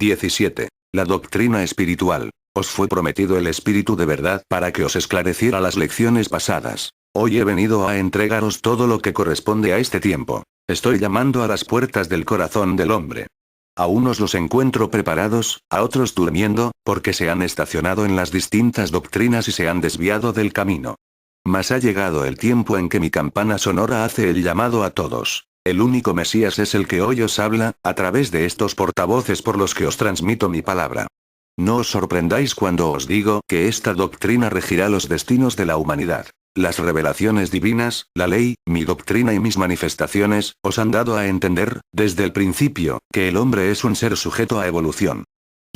17. La doctrina espiritual. Os fue prometido el Espíritu de verdad para que os esclareciera las lecciones pasadas. Hoy he venido a entregaros todo lo que corresponde a este tiempo. Estoy llamando a las puertas del corazón del hombre. A unos los encuentro preparados, a otros durmiendo, porque se han estacionado en las distintas doctrinas y se han desviado del camino. Mas ha llegado el tiempo en que mi campana sonora hace el llamado a todos. El único Mesías es el que hoy os habla, a través de estos portavoces por los que os transmito mi palabra. No os sorprendáis cuando os digo que esta doctrina regirá los destinos de la humanidad. Las revelaciones divinas, la ley, mi doctrina y mis manifestaciones, os han dado a entender, desde el principio, que el hombre es un ser sujeto a evolución.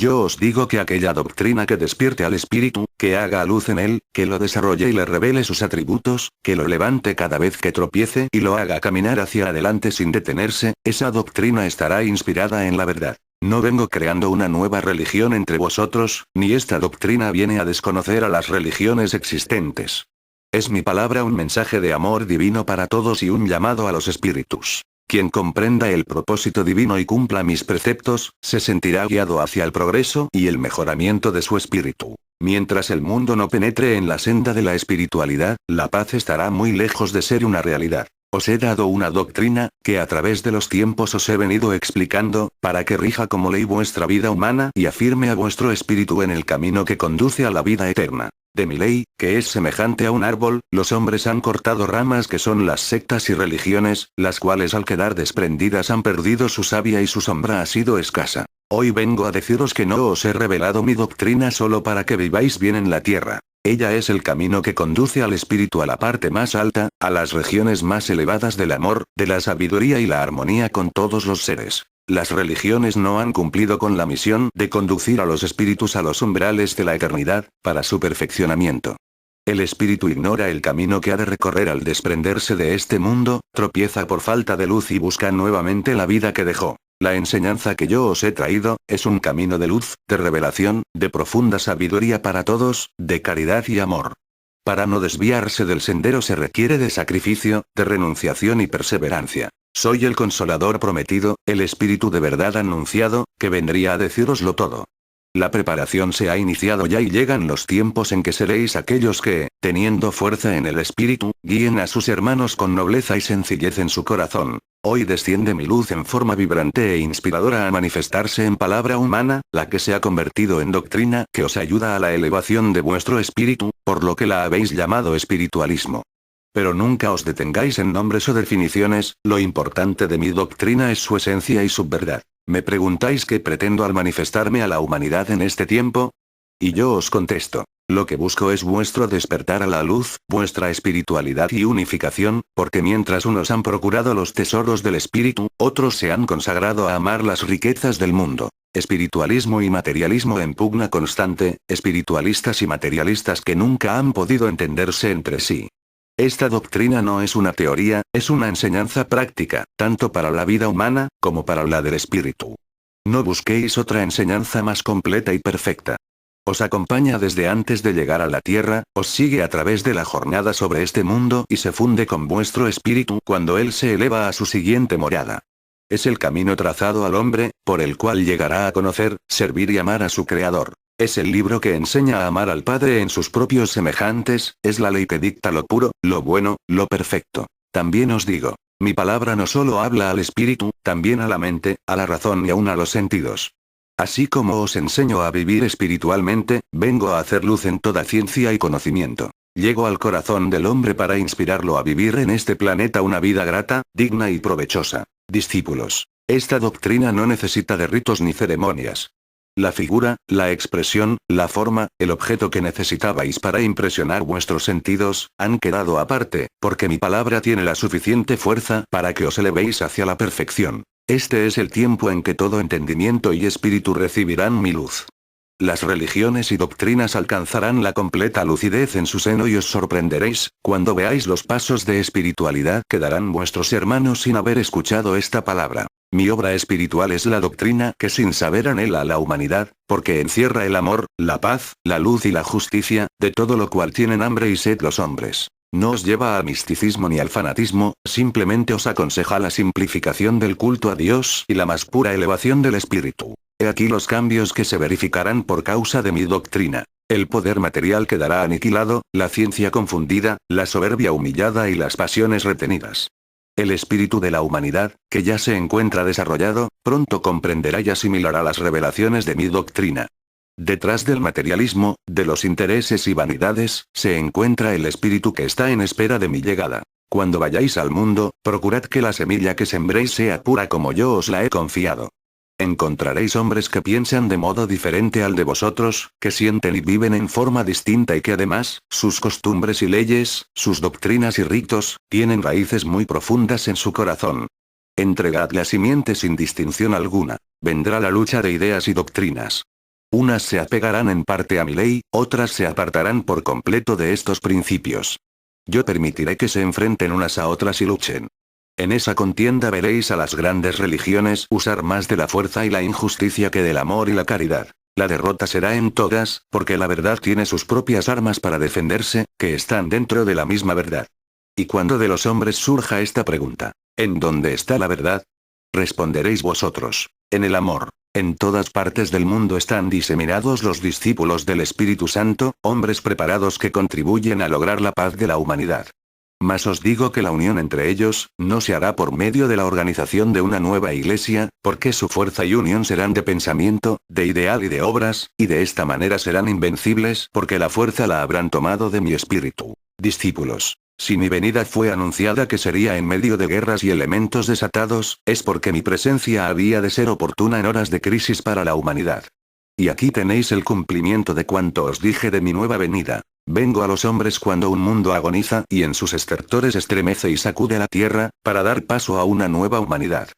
Yo os digo que aquella doctrina que despierte al espíritu, que haga luz en él, que lo desarrolle y le revele sus atributos, que lo levante cada vez que tropiece y lo haga caminar hacia adelante sin detenerse, esa doctrina estará inspirada en la verdad. No vengo creando una nueva religión entre vosotros, ni esta doctrina viene a desconocer a las religiones existentes. Es mi palabra un mensaje de amor divino para todos y un llamado a los espíritus. Quien comprenda el propósito divino y cumpla mis preceptos, se sentirá guiado hacia el progreso y el mejoramiento de su espíritu. Mientras el mundo no penetre en la senda de la espiritualidad, la paz estará muy lejos de ser una realidad. Os he dado una doctrina, que a través de los tiempos os he venido explicando, para que rija como ley vuestra vida humana y afirme a vuestro espíritu en el camino que conduce a la vida eterna. De mi ley, que es semejante a un árbol, los hombres han cortado ramas que son las sectas y religiones, las cuales al quedar desprendidas han perdido su savia y su sombra ha sido escasa. Hoy vengo a deciros que no os he revelado mi doctrina solo para que viváis bien en la tierra. Ella es el camino que conduce al espíritu a la parte más alta, a las regiones más elevadas del amor, de la sabiduría y la armonía con todos los seres. Las religiones no han cumplido con la misión de conducir a los espíritus a los umbrales de la eternidad, para su perfeccionamiento. El espíritu ignora el camino que ha de recorrer al desprenderse de este mundo, tropieza por falta de luz y busca nuevamente la vida que dejó. La enseñanza que yo os he traído, es un camino de luz, de revelación, de profunda sabiduría para todos, de caridad y amor. Para no desviarse del sendero se requiere de sacrificio, de renunciación y perseverancia. Soy el Consolador prometido, el Espíritu de verdad anunciado, que vendría a decíroslo todo. La preparación se ha iniciado ya y llegan los tiempos en que seréis aquellos que, teniendo fuerza en el Espíritu, guíen a sus hermanos con nobleza y sencillez en su corazón. Hoy desciende mi luz en forma vibrante e inspiradora a manifestarse en palabra humana, la que se ha convertido en doctrina que os ayuda a la elevación de vuestro espíritu, por lo que la habéis llamado espiritualismo. Pero nunca os detengáis en nombres o definiciones, lo importante de mi doctrina es su esencia y su verdad. Me preguntáis qué pretendo al manifestarme a la humanidad en este tiempo. Y yo os contesto, lo que busco es vuestro despertar a la luz, vuestra espiritualidad y unificación, porque mientras unos han procurado los tesoros del espíritu, otros se han consagrado a amar las riquezas del mundo. Espiritualismo y materialismo en pugna constante, espiritualistas y materialistas que nunca han podido entenderse entre sí. Esta doctrina no es una teoría, es una enseñanza práctica, tanto para la vida humana, como para la del espíritu. No busquéis otra enseñanza más completa y perfecta. Os acompaña desde antes de llegar a la tierra, os sigue a través de la jornada sobre este mundo y se funde con vuestro espíritu cuando él se eleva a su siguiente morada. Es el camino trazado al hombre, por el cual llegará a conocer, servir y amar a su Creador. Es el libro que enseña a amar al Padre en sus propios semejantes, es la ley que dicta lo puro, lo bueno, lo perfecto. También os digo, mi palabra no solo habla al espíritu, también a la mente, a la razón y aún a los sentidos. Así como os enseño a vivir espiritualmente, vengo a hacer luz en toda ciencia y conocimiento. Llego al corazón del hombre para inspirarlo a vivir en este planeta una vida grata, digna y provechosa. Discípulos, esta doctrina no necesita de ritos ni ceremonias. La figura, la expresión, la forma, el objeto que necesitabais para impresionar vuestros sentidos, han quedado aparte, porque mi palabra tiene la suficiente fuerza para que os elevéis hacia la perfección. Este es el tiempo en que todo entendimiento y espíritu recibirán mi luz. Las religiones y doctrinas alcanzarán la completa lucidez en su seno y os sorprenderéis, cuando veáis los pasos de espiritualidad que darán vuestros hermanos sin haber escuchado esta palabra. Mi obra espiritual es la doctrina que sin saber anhela a la humanidad, porque encierra el amor, la paz, la luz y la justicia, de todo lo cual tienen hambre y sed los hombres. No os lleva al misticismo ni al fanatismo, simplemente os aconseja la simplificación del culto a Dios y la más pura elevación del espíritu. He aquí los cambios que se verificarán por causa de mi doctrina. El poder material quedará aniquilado, la ciencia confundida, la soberbia humillada y las pasiones retenidas. El espíritu de la humanidad, que ya se encuentra desarrollado, pronto comprenderá y asimilará las revelaciones de mi doctrina. Detrás del materialismo, de los intereses y vanidades, se encuentra el espíritu que está en espera de mi llegada. Cuando vayáis al mundo, procurad que la semilla que sembréis sea pura como yo os la he confiado. Encontraréis hombres que piensan de modo diferente al de vosotros, que sienten y viven en forma distinta y que además, sus costumbres y leyes, sus doctrinas y ritos, tienen raíces muy profundas en su corazón. Entregad la simiente sin distinción alguna. Vendrá la lucha de ideas y doctrinas. Unas se apegarán en parte a mi ley, otras se apartarán por completo de estos principios. Yo permitiré que se enfrenten unas a otras y luchen. En esa contienda veréis a las grandes religiones usar más de la fuerza y la injusticia que del amor y la caridad. La derrota será en todas, porque la verdad tiene sus propias armas para defenderse, que están dentro de la misma verdad. Y cuando de los hombres surja esta pregunta, ¿en dónde está la verdad? Responderéis vosotros, en el amor. En todas partes del mundo están diseminados los discípulos del Espíritu Santo, hombres preparados que contribuyen a lograr la paz de la humanidad. Mas os digo que la unión entre ellos, no se hará por medio de la organización de una nueva iglesia, porque su fuerza y unión serán de pensamiento, de ideal y de obras, y de esta manera serán invencibles, porque la fuerza la habrán tomado de mi espíritu. Discípulos. Si mi venida fue anunciada que sería en medio de guerras y elementos desatados, es porque mi presencia había de ser oportuna en horas de crisis para la humanidad. Y aquí tenéis el cumplimiento de cuanto os dije de mi nueva venida. Vengo a los hombres cuando un mundo agoniza y en sus estertores estremece y sacude la tierra, para dar paso a una nueva humanidad.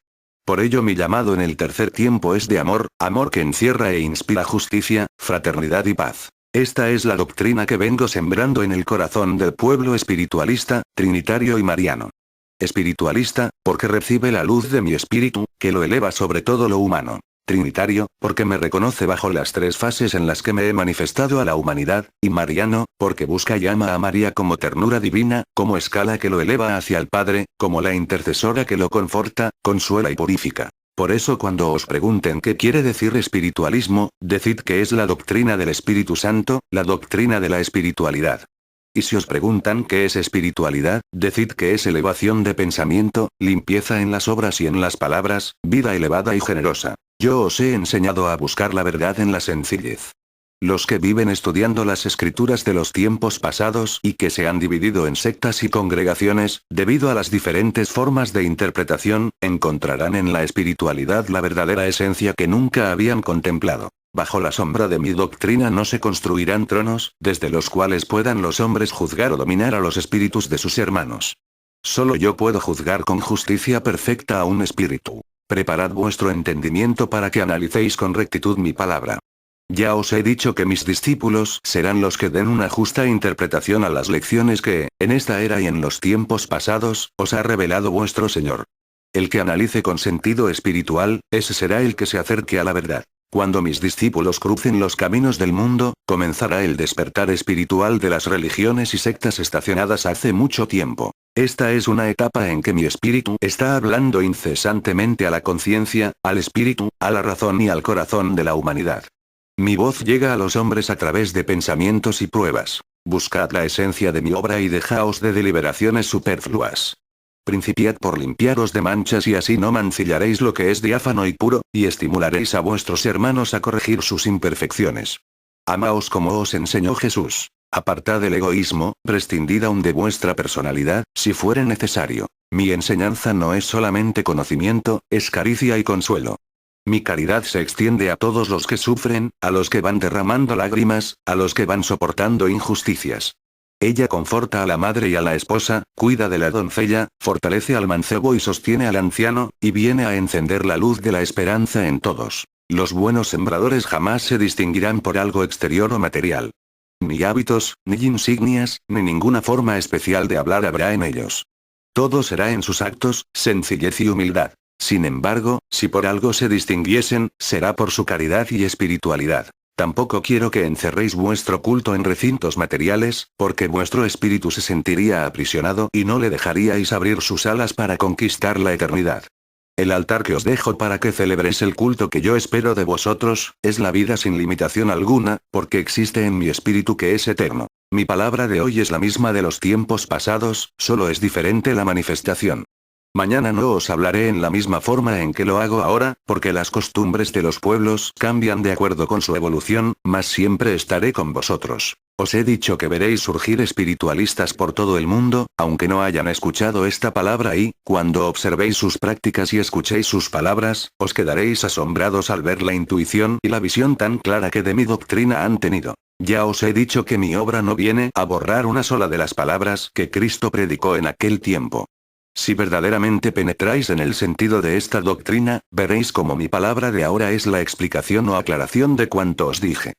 Por ello mi llamado en el tercer tiempo es de amor, amor que encierra e inspira justicia, fraternidad y paz. Esta es la doctrina que vengo sembrando en el corazón del pueblo espiritualista, trinitario y mariano. Espiritualista, porque recibe la luz de mi espíritu, que lo eleva sobre todo lo humano. Trinitario, porque me reconoce bajo las tres fases en las que me he manifestado a la humanidad, y mariano, porque busca y ama a María como ternura divina, como escala que lo eleva hacia el Padre, como la intercesora que lo conforta, consuela y purifica. Por eso cuando os pregunten qué quiere decir espiritualismo, decid que es la doctrina del Espíritu Santo, la doctrina de la espiritualidad. Y si os preguntan qué es espiritualidad, decid que es elevación de pensamiento, limpieza en las obras y en las palabras, vida elevada y generosa. Yo os he enseñado a buscar la verdad en la sencillez. Los que viven estudiando las escrituras de los tiempos pasados y que se han dividido en sectas y congregaciones, debido a las diferentes formas de interpretación, encontrarán en la espiritualidad la verdadera esencia que nunca habían contemplado. Bajo la sombra de mi doctrina no se construirán tronos, desde los cuales puedan los hombres juzgar o dominar a los espíritus de sus hermanos. Solo yo puedo juzgar con justicia perfecta a un espíritu. Preparad vuestro entendimiento para que analicéis con rectitud mi palabra. Ya os he dicho que mis discípulos serán los que den una justa interpretación a las lecciones que, en esta era y en los tiempos pasados, os ha revelado vuestro Señor. El que analice con sentido espiritual, ese será el que se acerque a la verdad. Cuando mis discípulos crucen los caminos del mundo, comenzará el despertar espiritual de las religiones y sectas estacionadas hace mucho tiempo. Esta es una etapa en que mi espíritu está hablando incesantemente a la conciencia, al espíritu, a la razón y al corazón de la humanidad. Mi voz llega a los hombres a través de pensamientos y pruebas. Buscad la esencia de mi obra y dejaos de deliberaciones superfluas. Principiad por limpiaros de manchas y así no mancillaréis lo que es diáfano y puro, y estimularéis a vuestros hermanos a corregir sus imperfecciones. Amaos como os enseñó Jesús. Apartad el egoísmo, prescindid aún de vuestra personalidad, si fuere necesario. Mi enseñanza no es solamente conocimiento, es caricia y consuelo. Mi caridad se extiende a todos los que sufren, a los que van derramando lágrimas, a los que van soportando injusticias. Ella conforta a la madre y a la esposa, cuida de la doncella, fortalece al mancebo y sostiene al anciano, y viene a encender la luz de la esperanza en todos. Los buenos sembradores jamás se distinguirán por algo exterior o material. Ni hábitos, ni insignias, ni ninguna forma especial de hablar habrá en ellos. Todo será en sus actos, sencillez y humildad. Sin embargo, si por algo se distinguiesen, será por su caridad y espiritualidad. Tampoco quiero que encerréis vuestro culto en recintos materiales, porque vuestro espíritu se sentiría aprisionado y no le dejaríais abrir sus alas para conquistar la eternidad. El altar que os dejo para que celebréis el culto que yo espero de vosotros, es la vida sin limitación alguna, porque existe en mi espíritu que es eterno. Mi palabra de hoy es la misma de los tiempos pasados, solo es diferente la manifestación. Mañana no os hablaré en la misma forma en que lo hago ahora, porque las costumbres de los pueblos cambian de acuerdo con su evolución, mas siempre estaré con vosotros. Os he dicho que veréis surgir espiritualistas por todo el mundo, aunque no hayan escuchado esta palabra y, cuando observéis sus prácticas y escuchéis sus palabras, os quedaréis asombrados al ver la intuición y la visión tan clara que de mi doctrina han tenido. Ya os he dicho que mi obra no viene a borrar una sola de las palabras que Cristo predicó en aquel tiempo. Si verdaderamente penetráis en el sentido de esta doctrina, veréis cómo mi palabra de ahora es la explicación o aclaración de cuanto os dije.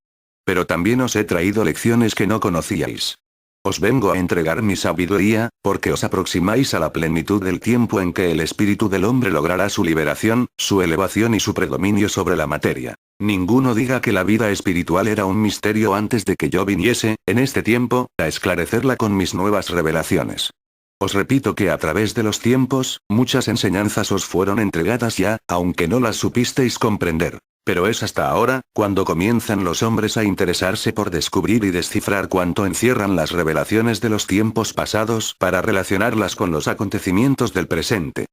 Pero también os he traído lecciones que no conocíais. Os vengo a entregar mi sabiduría, porque os aproximáis a la plenitud del tiempo en que el espíritu del hombre logrará su liberación, su elevación y su predominio sobre la materia. Ninguno diga que la vida espiritual era un misterio antes de que yo viniese, en este tiempo, a esclarecerla con mis nuevas revelaciones. Os repito que a través de los tiempos, muchas enseñanzas os fueron entregadas ya, aunque no las supisteis comprender. Pero es hasta ahora, cuando comienzan los hombres a interesarse por descubrir y descifrar cuánto encierran las revelaciones de los tiempos pasados para relacionarlas con los acontecimientos del presente.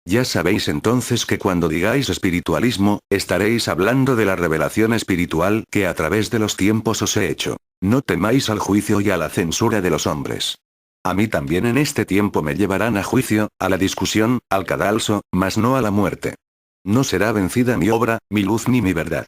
Ya sabéis entonces que cuando digáis espiritualismo, estaréis hablando de la revelación espiritual que a través de los tiempos os he hecho. No temáis al juicio y a la censura de los hombres. A mí también en este tiempo me llevarán a juicio, a la discusión, al cadalso, mas no a la muerte. No será vencida mi obra, mi luz ni mi verdad.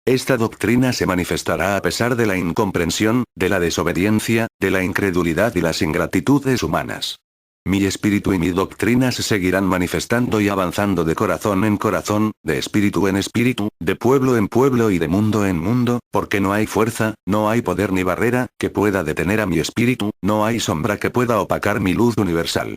Esta doctrina se manifestará a pesar de la incomprensión, de la desobediencia, de la incredulidad y las ingratitudes humanas. Mi espíritu y mi doctrina se seguirán manifestando y avanzando de corazón en corazón, de espíritu en espíritu, de pueblo en pueblo y de mundo en mundo, porque no hay fuerza, no hay poder ni barrera, que pueda detener a mi espíritu, no hay sombra que pueda opacar mi luz universal.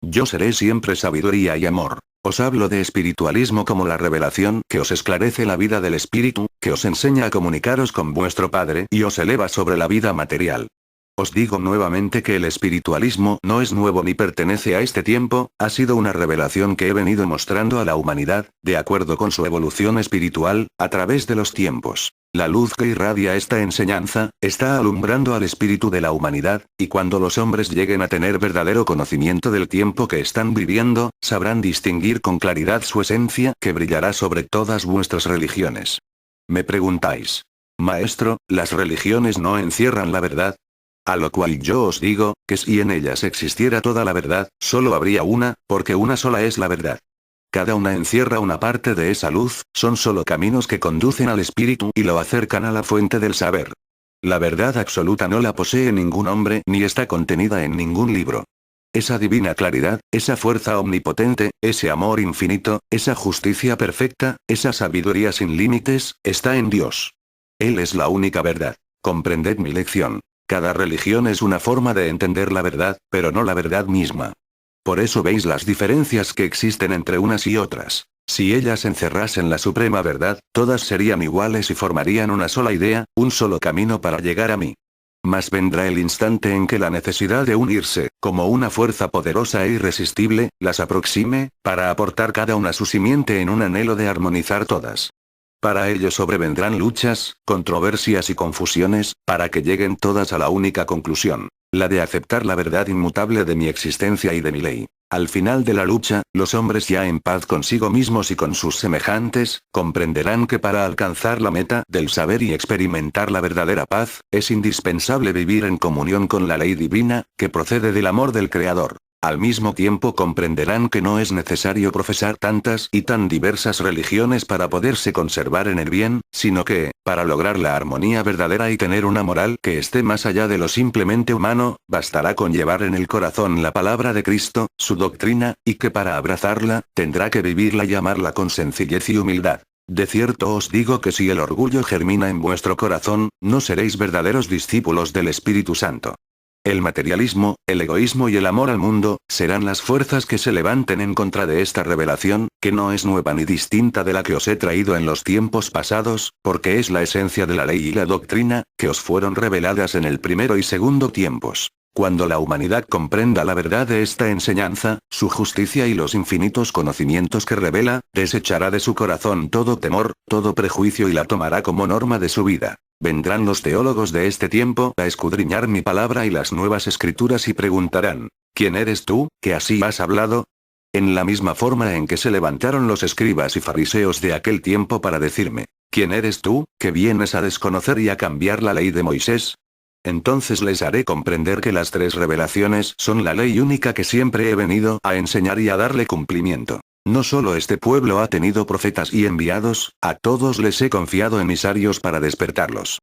Yo seré siempre sabiduría y amor. Os hablo de espiritualismo como la revelación que os esclarece la vida del espíritu, que os enseña a comunicaros con vuestro Padre y os eleva sobre la vida material. Os digo nuevamente que el espiritualismo no es nuevo ni pertenece a este tiempo, ha sido una revelación que he venido mostrando a la humanidad, de acuerdo con su evolución espiritual, a través de los tiempos. La luz que irradia esta enseñanza, está alumbrando al espíritu de la humanidad, y cuando los hombres lleguen a tener verdadero conocimiento del tiempo que están viviendo, sabrán distinguir con claridad su esencia que brillará sobre todas vuestras religiones. Me preguntáis, Maestro, ¿las religiones no encierran la verdad? A lo cual yo os digo, que si en ellas existiera toda la verdad, solo habría una, porque una sola es la verdad. Cada una encierra una parte de esa luz, son solo caminos que conducen al espíritu y lo acercan a la fuente del saber. La verdad absoluta no la posee ningún hombre ni está contenida en ningún libro. Esa divina claridad, esa fuerza omnipotente, ese amor infinito, esa justicia perfecta, esa sabiduría sin límites, está en Dios. Él es la única verdad. Comprended mi lección. Cada religión es una forma de entender la verdad, pero no la verdad misma. Por eso veis las diferencias que existen entre unas y otras. Si ellas encerrasen la suprema verdad, todas serían iguales y formarían una sola idea, un solo camino para llegar a mí. Mas vendrá el instante en que la necesidad de unirse, como una fuerza poderosa e irresistible, las aproxime, para aportar cada una su simiente en un anhelo de armonizar todas. Para ello sobrevendrán luchas, controversias y confusiones, para que lleguen todas a la única conclusión, la de aceptar la verdad inmutable de mi existencia y de mi ley. Al final de la lucha, los hombres ya en paz consigo mismos y con sus semejantes, comprenderán que para alcanzar la meta del saber y experimentar la verdadera paz, es indispensable vivir en comunión con la ley divina, que procede del amor del Creador. Al mismo tiempo comprenderán que no es necesario profesar tantas y tan diversas religiones para poderse conservar en el bien, sino que, para lograr la armonía verdadera y tener una moral que esté más allá de lo simplemente humano, bastará con llevar en el corazón la palabra de Cristo, su doctrina, y que para abrazarla, tendrá que vivirla y amarla con sencillez y humildad. De cierto os digo que si el orgullo germina en vuestro corazón, no seréis verdaderos discípulos del Espíritu Santo. El materialismo, el egoísmo y el amor al mundo, serán las fuerzas que se levanten en contra de esta revelación, que no es nueva ni distinta de la que os he traído en los tiempos pasados, porque es la esencia de la ley y la doctrina, que os fueron reveladas en el primero y segundo tiempos. Cuando la humanidad comprenda la verdad de esta enseñanza, su justicia y los infinitos conocimientos que revela, desechará de su corazón todo temor, todo prejuicio y la tomará como norma de su vida. Vendrán los teólogos de este tiempo a escudriñar mi palabra y las nuevas escrituras y preguntarán, ¿quién eres tú, que así has hablado? En la misma forma en que se levantaron los escribas y fariseos de aquel tiempo para decirme, ¿quién eres tú, que vienes a desconocer y a cambiar la ley de Moisés? Entonces les haré comprender que las 3 revelaciones son la ley única que siempre he venido a enseñar y a darle cumplimiento. No solo este pueblo ha tenido profetas y enviados, a todos les he confiado emisarios para despertarlos.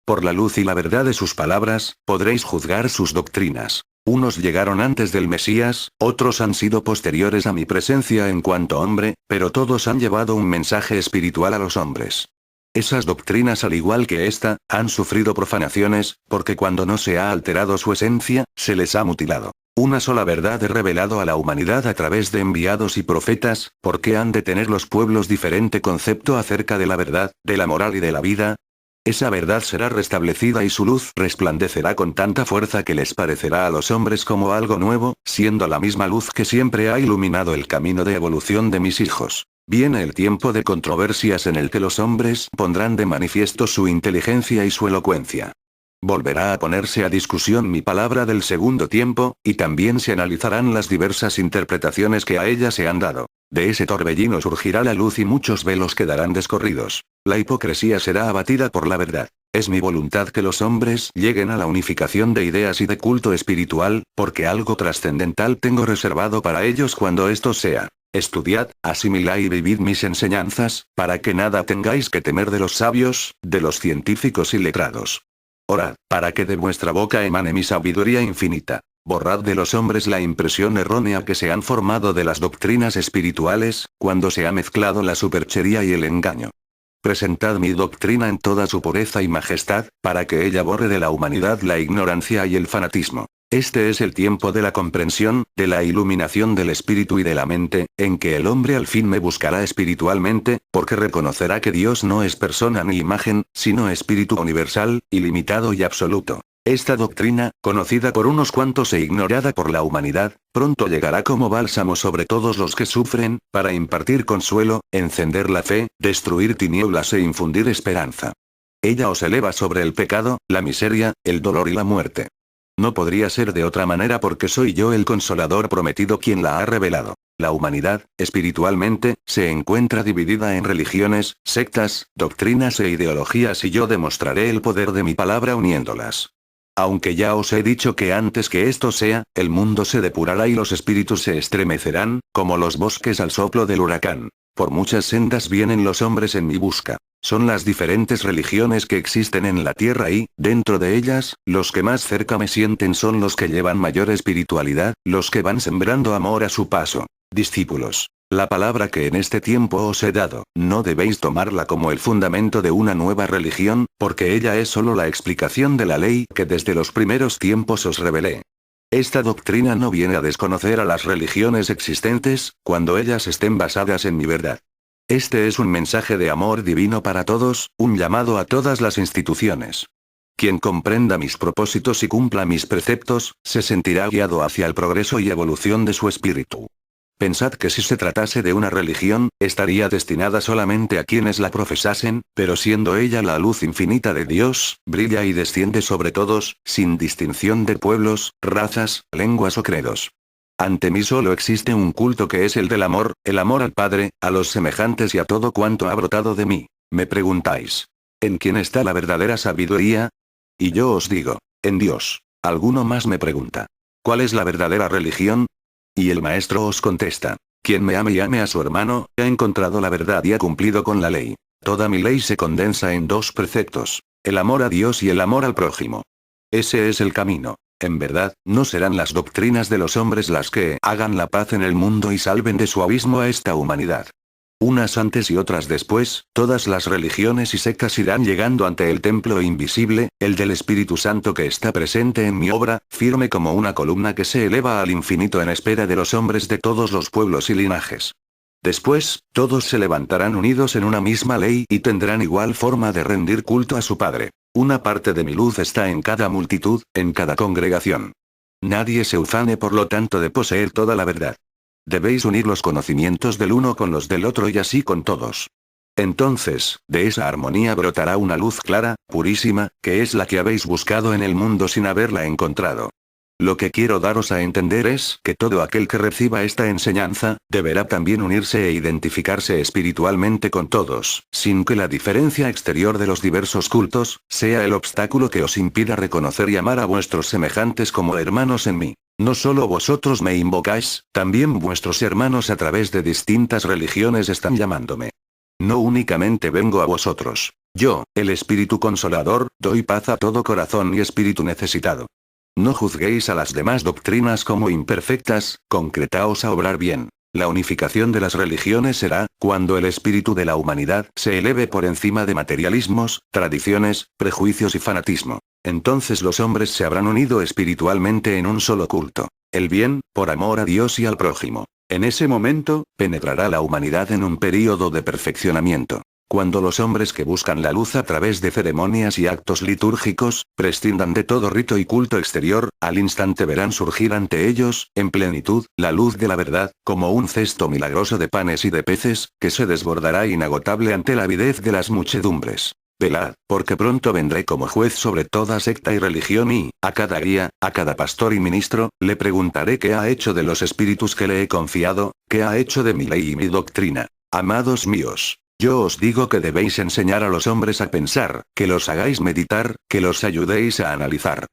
Por la luz y la verdad de sus palabras, podréis juzgar sus doctrinas. Unos llegaron antes del Mesías, otros han sido posteriores a mi presencia en cuanto hombre, pero todos han llevado un mensaje espiritual a los hombres. Esas doctrinas, al igual que esta, han sufrido profanaciones, porque cuando no se ha alterado su esencia, se les ha mutilado. Una sola verdad he revelado a la humanidad a través de enviados y profetas, ¿por qué han de tener los pueblos diferente concepto acerca de la verdad, de la moral y de la vida? Esa verdad será restablecida y su luz resplandecerá con tanta fuerza que les parecerá a los hombres como algo nuevo, siendo la misma luz que siempre ha iluminado el camino de evolución de mis hijos. Viene el tiempo de controversias en el que los hombres pondrán de manifiesto su inteligencia y su elocuencia. Volverá a ponerse a discusión mi palabra del segundo tiempo, y también se analizarán las diversas interpretaciones que a ella se han dado. De ese torbellino surgirá la luz y muchos velos quedarán descorridos. La hipocresía será abatida por la verdad. Es mi voluntad que los hombres lleguen a la unificación de ideas y de culto espiritual, porque algo trascendental tengo reservado para ellos cuando esto sea. Estudiad, asimilad y vivid mis enseñanzas, para que nada tengáis que temer de los sabios, de los científicos y letrados. Orad, para que de vuestra boca emane mi sabiduría infinita. Borrad de los hombres la impresión errónea que se han formado de las doctrinas espirituales, cuando se ha mezclado la superchería y el engaño. Presentad mi doctrina en toda su pureza y majestad, para que ella borre de la humanidad la ignorancia y el fanatismo. Este es el tiempo de la comprensión, de la iluminación del espíritu y de la mente, en que el hombre al fin me buscará espiritualmente, porque reconocerá que Dios no es persona ni imagen, sino espíritu universal, ilimitado y absoluto. Esta doctrina, conocida por unos cuantos e ignorada por la humanidad, pronto llegará como bálsamo sobre todos los que sufren, para impartir consuelo, encender la fe, destruir tinieblas e infundir esperanza. Ella os eleva sobre el pecado, la miseria, el dolor y la muerte. No podría ser de otra manera porque soy yo el Consolador prometido quien la ha revelado. La humanidad, espiritualmente, se encuentra dividida en religiones, sectas, doctrinas e ideologías y yo demostraré el poder de mi palabra uniéndolas. Aunque ya os he dicho que antes que esto sea, el mundo se depurará y los espíritus se estremecerán, como los bosques al soplo del huracán. Por muchas sendas vienen los hombres en mi busca. Son las diferentes religiones que existen en la tierra y, dentro de ellas, los que más cerca me sienten son los que llevan mayor espiritualidad, los que van sembrando amor a su paso. Discípulos. La palabra que en este tiempo os he dado, no debéis tomarla como el fundamento de una nueva religión, porque ella es solo la explicación de la ley que desde los primeros tiempos os revelé. Esta doctrina no viene a desconocer a las religiones existentes, cuando ellas estén basadas en mi verdad. Este es un mensaje de amor divino para todos, un llamado a todas las instituciones. Quien comprenda mis propósitos y cumpla mis preceptos, se sentirá guiado hacia el progreso y evolución de su espíritu. Pensad que si se tratase de una religión, estaría destinada solamente a quienes la profesasen, pero siendo ella la luz infinita de Dios, brilla y desciende sobre todos, sin distinción de pueblos, razas, lenguas o credos. Ante mí solo existe un culto que es el del amor, el amor al Padre, a los semejantes y a todo cuanto ha brotado de mí. Me preguntáis, ¿en quién está la verdadera sabiduría? Y yo os digo, en Dios. Alguno más me pregunta, ¿cuál es la verdadera religión? Y el maestro os contesta, quien me ame y ame a su hermano, ha encontrado la verdad y ha cumplido con la ley. Toda mi ley se condensa en 2 preceptos, el amor a Dios y el amor al prójimo. Ese es el camino. En verdad, no serán las doctrinas de los hombres las que hagan la paz en el mundo y salven de su abismo a esta humanidad. Unas antes y otras después, todas las religiones y sectas irán llegando ante el templo invisible, el del Espíritu Santo que está presente en mi obra, firme como una columna que se eleva al infinito en espera de los hombres de todos los pueblos y linajes. Después, todos se levantarán unidos en una misma ley y tendrán igual forma de rendir culto a su Padre. Una parte de mi luz está en cada multitud, en cada congregación. Nadie se ufane por lo tanto de poseer toda la verdad. Debéis unir los conocimientos del uno con los del otro y así con todos. Entonces, de esa armonía brotará una luz clara, purísima, que es la que habéis buscado en el mundo sin haberla encontrado. Lo que quiero daros a entender es que todo aquel que reciba esta enseñanza, deberá también unirse e identificarse espiritualmente con todos, sin que la diferencia exterior de los diversos cultos, sea el obstáculo que os impida reconocer y amar a vuestros semejantes como hermanos en mí. No solo vosotros me invocáis, también vuestros hermanos a través de distintas religiones están llamándome. No únicamente vengo a vosotros. Yo, el Espíritu Consolador, doy paz a todo corazón y espíritu necesitado. No juzguéis a las demás doctrinas como imperfectas, concretaos a obrar bien. La unificación de las religiones será, cuando el espíritu de la humanidad se eleve por encima de materialismos, tradiciones, prejuicios y fanatismo. Entonces los hombres se habrán unido espiritualmente en un solo culto. El bien, por amor a Dios y al prójimo. En ese momento, penetrará la humanidad en un período de perfeccionamiento. Cuando los hombres que buscan la luz a través de ceremonias y actos litúrgicos, prescindan de todo rito y culto exterior, al instante verán surgir ante ellos, en plenitud, la luz de la verdad, como un cesto milagroso de panes y de peces, que se desbordará inagotable ante la avidez de las muchedumbres. Velad, porque pronto vendré como juez sobre toda secta y religión y, a cada guía, a cada pastor y ministro, le preguntaré qué ha hecho de los espíritus que le he confiado, qué ha hecho de mi ley y mi doctrina. Amados míos. Yo os digo que debéis enseñar a los hombres a pensar, que los hagáis meditar, que los ayudéis a analizar.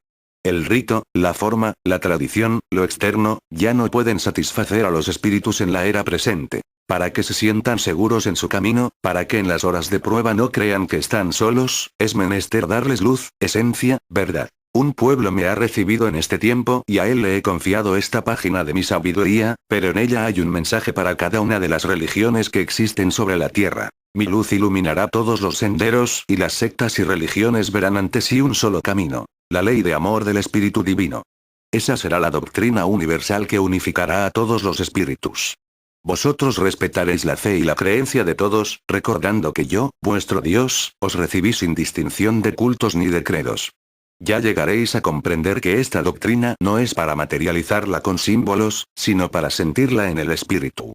El rito, la forma, la tradición, lo externo, ya no pueden satisfacer a los espíritus en la era presente. Para que se sientan seguros en su camino, para que en las horas de prueba no crean que están solos, es menester darles luz, esencia, verdad. Un pueblo me ha recibido en este tiempo y a él le he confiado esta página de mi sabiduría, pero en ella hay un mensaje para cada una de las religiones que existen sobre la tierra. Mi luz iluminará todos los senderos y las sectas y religiones verán ante sí un solo camino, la ley de amor del Espíritu Divino. Esa será la doctrina universal que unificará a todos los espíritus. Vosotros respetaréis la fe y la creencia de todos, recordando que yo, vuestro Dios, os recibí sin distinción de cultos ni de credos. Ya llegaréis a comprender que esta doctrina no es para materializarla con símbolos, sino para sentirla en el espíritu.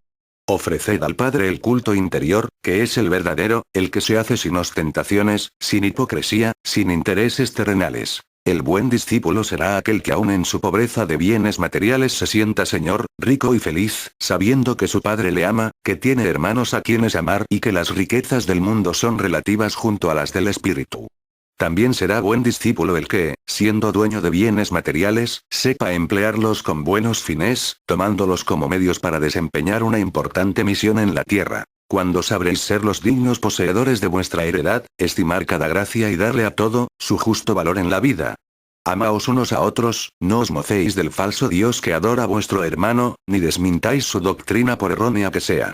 Ofreced al Padre el culto interior, que es el verdadero, el que se hace sin ostentaciones, sin hipocresía, sin intereses terrenales. El buen discípulo será aquel que aun en su pobreza de bienes materiales se sienta señor, rico y feliz, sabiendo que su Padre le ama, que tiene hermanos a quienes amar y que las riquezas del mundo son relativas junto a las del espíritu. También será buen discípulo el que, siendo dueño de bienes materiales, sepa emplearlos con buenos fines, tomándolos como medios para desempeñar una importante misión en la tierra. Cuando sabréis ser los dignos poseedores de vuestra heredad, estimar cada gracia y darle a todo, su justo valor en la vida. Amaos unos a otros, no os mocéis del falso Dios que adora a vuestro hermano, ni desmintáis su doctrina por errónea que sea.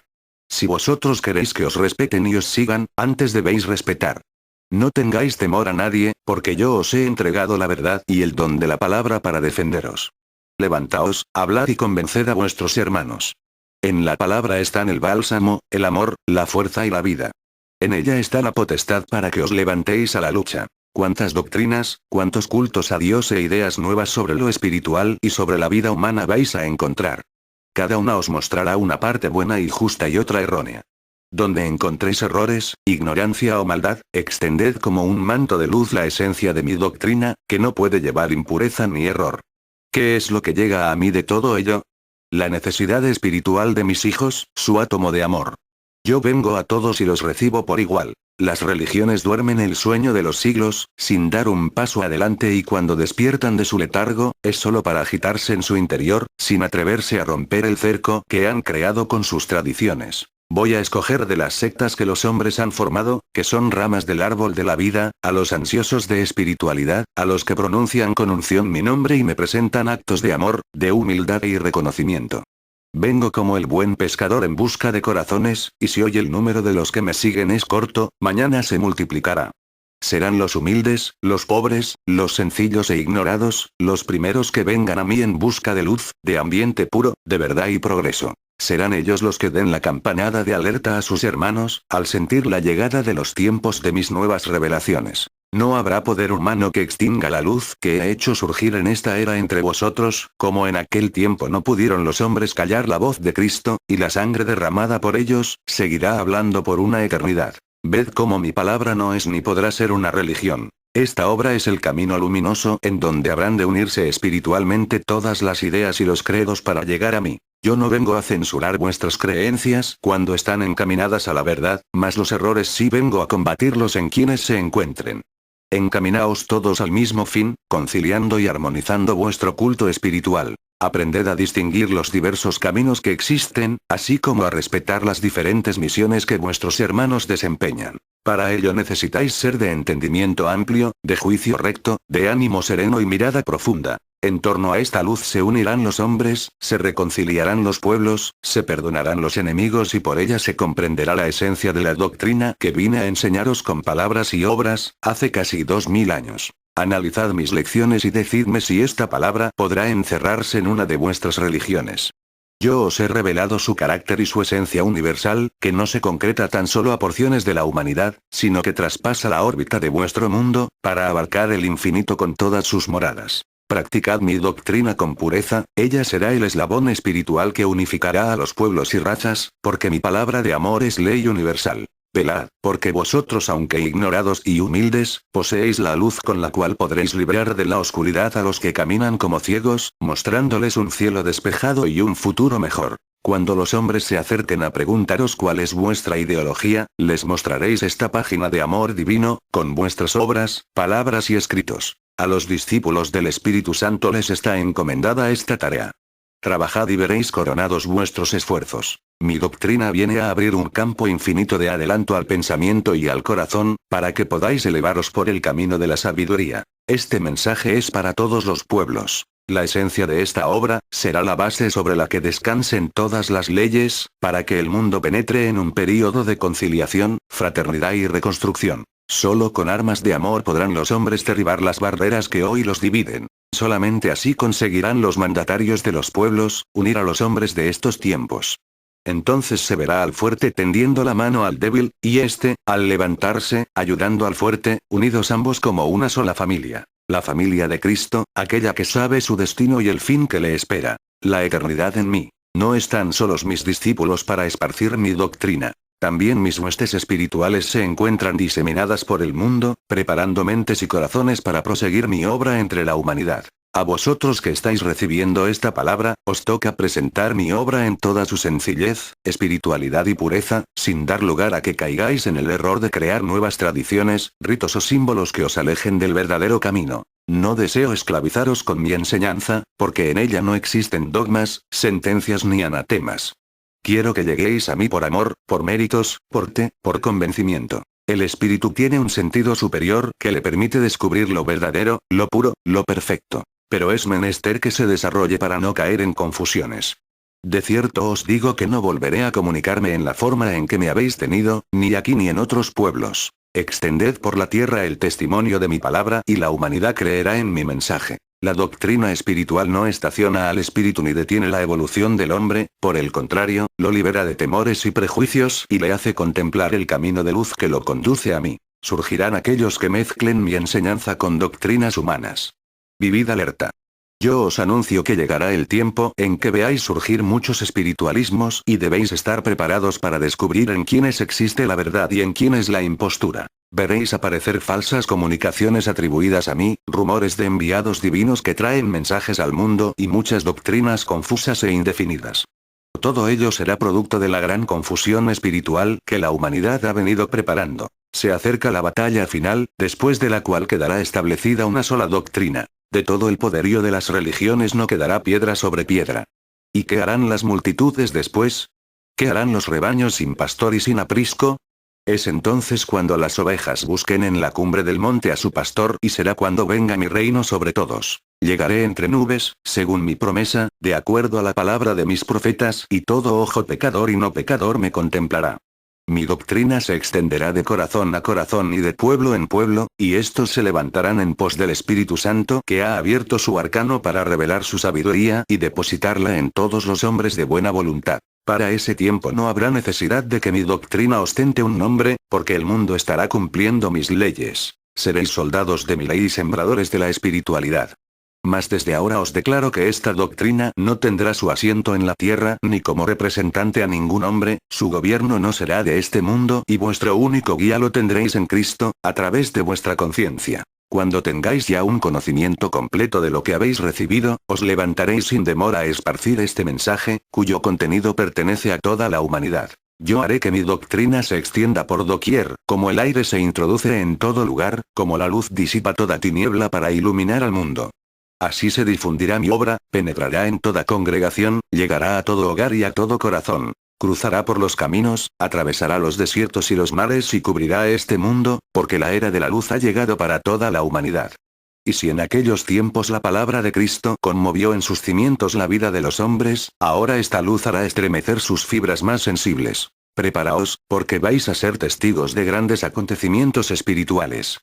Si vosotros queréis que os respeten y os sigan, antes debéis respetar. No tengáis temor a nadie, porque yo os he entregado la verdad y el don de la palabra para defenderos. Levantaos, hablad y convenced a vuestros hermanos. En la palabra están el bálsamo, el amor, la fuerza y la vida. En ella está la potestad para que os levantéis a la lucha. Cuántas doctrinas, cuántos cultos a Dios e ideas nuevas sobre lo espiritual y sobre la vida humana vais a encontrar. Cada una os mostrará una parte buena y justa y otra errónea. Donde encontréis errores, ignorancia o maldad, extended como un manto de luz la esencia de mi doctrina, que no puede llevar impureza ni error. ¿Qué es lo que llega a mí de todo ello? La necesidad espiritual de mis hijos, su átomo de amor. Yo vengo a todos y los recibo por igual. Las religiones duermen el sueño de los siglos, sin dar un paso adelante y cuando despiertan de su letargo, es solo para agitarse en su interior, sin atreverse a romper el cerco que han creado con sus tradiciones. Voy a escoger de las sectas que los hombres han formado, que son ramas del árbol de la vida, a los ansiosos de espiritualidad, a los que pronuncian con unción mi nombre y me presentan actos de amor, de humildad y reconocimiento. Vengo como el buen pescador en busca de corazones, y si hoy el número de los que me siguen es corto, mañana se multiplicará. Serán los humildes, los pobres, los sencillos e ignorados, los primeros que vengan a mí en busca de luz, de ambiente puro, de verdad y progreso. Serán ellos los que den la campanada de alerta a sus hermanos, al sentir la llegada de los tiempos de mis nuevas revelaciones. No habrá poder humano que extinga la luz que he hecho surgir en esta era entre vosotros, como en aquel tiempo no pudieron los hombres callar la voz de Cristo, y la sangre derramada por ellos, seguirá hablando por una eternidad. Ved cómo mi palabra no es ni podrá ser una religión. Esta obra es el camino luminoso en donde habrán de unirse espiritualmente todas las ideas y los credos para llegar a mí. Yo no vengo a censurar vuestras creencias cuando están encaminadas a la verdad, mas los errores sí vengo a combatirlos en quienes se encuentren. Encaminaos todos al mismo fin, conciliando y armonizando vuestro culto espiritual. Aprended a distinguir los diversos caminos que existen, así como a respetar las diferentes misiones que vuestros hermanos desempeñan. Para ello necesitáis ser de entendimiento amplio, de juicio recto, de ánimo sereno y mirada profunda. En torno a esta luz se unirán los hombres, se reconciliarán los pueblos, se perdonarán los enemigos y por ella se comprenderá la esencia de la doctrina que vine a enseñaros con palabras y obras, hace casi 2000 años. Analizad mis lecciones y decidme si esta palabra podrá encerrarse en una de vuestras religiones. Yo os he revelado su carácter y su esencia universal, que no se concreta tan solo a porciones de la humanidad, sino que traspasa la órbita de vuestro mundo, para abarcar el infinito con todas sus moradas. Practicad mi doctrina con pureza, ella será el eslabón espiritual que unificará a los pueblos y razas, porque mi palabra de amor es ley universal. Velad, porque vosotros aunque ignorados y humildes, poseéis la luz con la cual podréis librar de la oscuridad a los que caminan como ciegos, mostrándoles un cielo despejado y un futuro mejor. Cuando los hombres se acerquen a preguntaros cuál es vuestra ideología, les mostraréis esta página de amor divino, con vuestras obras, palabras y escritos. A los discípulos del Espíritu Santo les está encomendada esta tarea. Trabajad y veréis coronados vuestros esfuerzos. Mi doctrina viene a abrir un campo infinito de adelanto al pensamiento y al corazón, para que podáis elevaros por el camino de la sabiduría. Este mensaje es para todos los pueblos. La esencia de esta obra, será la base sobre la que descansen todas las leyes, para que el mundo penetre en un período de conciliación, fraternidad y reconstrucción. Solo con armas de amor podrán los hombres derribar las barreras que hoy los dividen. Solamente así conseguirán los mandatarios de los pueblos, unir a los hombres de estos tiempos. Entonces se verá al fuerte tendiendo la mano al débil, y éste, al levantarse, ayudando al fuerte, unidos ambos como una sola familia. La familia de Cristo, aquella que sabe su destino y el fin que le espera. La eternidad en mí. No están solos mis discípulos para esparcir mi doctrina. También mis huestes espirituales se encuentran diseminadas por el mundo, preparando mentes y corazones para proseguir mi obra entre la humanidad. A vosotros que estáis recibiendo esta palabra, os toca presentar mi obra en toda su sencillez, espiritualidad y pureza, sin dar lugar a que caigáis en el error de crear nuevas tradiciones, ritos o símbolos que os alejen del verdadero camino. No deseo esclavizaros con mi enseñanza, porque en ella no existen dogmas, sentencias ni anatemas. Quiero que lleguéis a mí por amor, por méritos, por convencimiento. El espíritu tiene un sentido superior que le permite descubrir lo verdadero, lo puro, lo perfecto. Pero es menester que se desarrolle para no caer en confusiones. De cierto os digo que no volveré a comunicarme en la forma en que me habéis tenido, ni aquí ni en otros pueblos. Extended por la tierra el testimonio de mi palabra y la humanidad creerá en mi mensaje. La doctrina espiritual no estaciona al espíritu ni detiene la evolución del hombre, por el contrario, lo libera de temores y prejuicios y le hace contemplar el camino de luz que lo conduce a mí. Surgirán aquellos que mezclen mi enseñanza con doctrinas humanas. Vivid alerta. Yo os anuncio que llegará el tiempo en que veáis surgir muchos espiritualismos y debéis estar preparados para descubrir en quiénes existe la verdad y en quiénes la impostura. Veréis aparecer falsas comunicaciones atribuidas a mí, rumores de enviados divinos que traen mensajes al mundo y muchas doctrinas confusas e indefinidas. Todo ello será producto de la gran confusión espiritual que la humanidad ha venido preparando. Se acerca la batalla final, después de la cual quedará establecida una sola doctrina. De todo el poderío de las religiones no quedará piedra sobre piedra. ¿Y qué harán las multitudes después? ¿Qué harán los rebaños sin pastor y sin aprisco? Es entonces cuando las ovejas busquen en la cumbre del monte a su pastor y será cuando venga mi reino sobre todos. Llegaré entre nubes, según mi promesa, de acuerdo a la palabra de mis profetas, y todo ojo pecador y no pecador me contemplará. Mi doctrina se extenderá de corazón a corazón y de pueblo en pueblo, y estos se levantarán en pos del Espíritu Santo que ha abierto su arcano para revelar su sabiduría y depositarla en todos los hombres de buena voluntad. Para ese tiempo no habrá necesidad de que mi doctrina ostente un nombre, porque el mundo estará cumpliendo mis leyes. Seréis soldados de mi ley y sembradores de la espiritualidad. Mas desde ahora os declaro que esta doctrina no tendrá su asiento en la tierra ni como representante a ningún hombre, su gobierno no será de este mundo y vuestro único guía lo tendréis en Cristo, a través de vuestra conciencia. Cuando tengáis ya un conocimiento completo de lo que habéis recibido, os levantaréis sin demora a esparcir este mensaje, cuyo contenido pertenece a toda la humanidad. Yo haré que mi doctrina se extienda por doquier, como el aire se introduce en todo lugar, como la luz disipa toda tiniebla para iluminar al mundo. Así se difundirá mi obra, penetrará en toda congregación, llegará a todo hogar y a todo corazón. Cruzará por los caminos, atravesará los desiertos y los mares y cubrirá este mundo, porque la era de la luz ha llegado para toda la humanidad. Y si en aquellos tiempos la palabra de Cristo conmovió en sus cimientos la vida de los hombres, ahora esta luz hará estremecer sus fibras más sensibles. Preparaos, porque vais a ser testigos de grandes acontecimientos espirituales.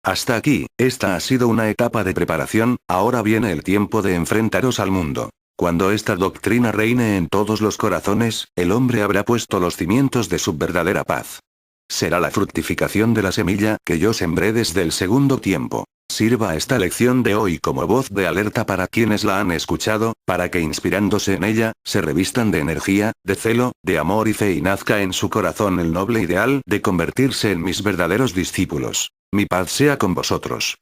Hasta aquí, esta ha sido una etapa de preparación, ahora viene el tiempo de enfrentaros al mundo. Cuando esta doctrina reine en todos los corazones, el hombre habrá puesto los cimientos de su verdadera paz. Será la fructificación de la semilla que yo sembré desde el segundo tiempo. Sirva esta lección de hoy como voz de alerta para quienes la han escuchado, para que inspirándose en ella, se revistan de energía, de celo, de amor y fe y nazca en su corazón el noble ideal de convertirse en mis verdaderos discípulos. Mi paz sea con vosotros.